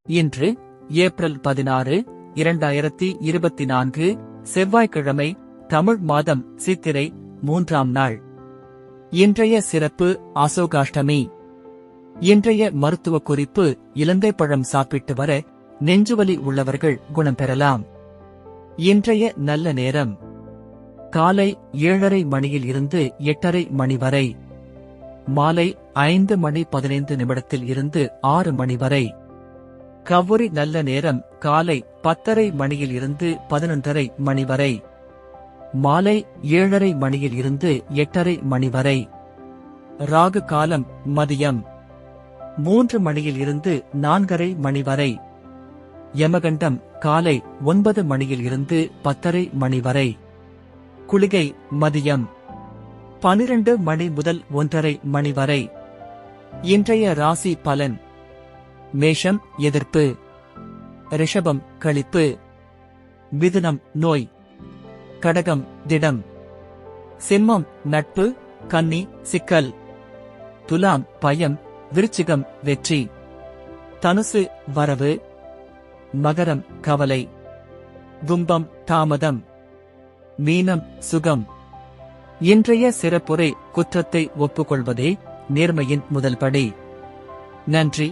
இன்று ஏப்ரல் 16, 2024 செவ்வாய்க்கிழமை, தமிழ் மாதம் சித்திரை 3ஆம் நாள். இன்றைய சிறப்பு அசோகாஷ்டமி. இன்றைய மருத்துவ குறிப்பு: இலந்தைப்பழம் சாப்பிட்டு வர நெஞ்சுவலி உள்ளவர்கள் குணம் பெறலாம். இன்றைய நல்ல நேரம் காலை 7:30 மணியில் இருந்து 8:30 மணி வரை, மாலை 5:15 இருந்து 6 மணி வரை. கவுரி நல்ல நேரம் காலை 10:30 மணியில் இருந்து 11:30 மணி வரை, மாலை 7:30 மணியில் இருந்து 8:30 மணி வரை. ராகு காலம் மதியம் 3 மணியில் இருந்து 4:30 மணி வரை. யமகண்டம் காலை 9 மணியில் இருந்து 10:30 மணி வரை. குளிகை மதியம் 12 மணி முதல் 1:30 மணி வரை. இன்றைய ராசி பலன்: மேஷம் எதிர்ப்பு, ரிஷபம் களிப்பு, மிதுனம் நோய், கடகம் திடம், சிம்மம் நட்பு, கன்னி சிக்கல், துலாம் பயம், விருச்சிகம் வெற்றி, தனுசு வரவு, மகரம் கவலை, கும்பம் தாமதம், மீனம் சுகம். இன்றைய சிறப்புரை: குற்றத்தை ஒப்புக்கொள்வதே நேர்மையின் முதல் படி. நன்றி.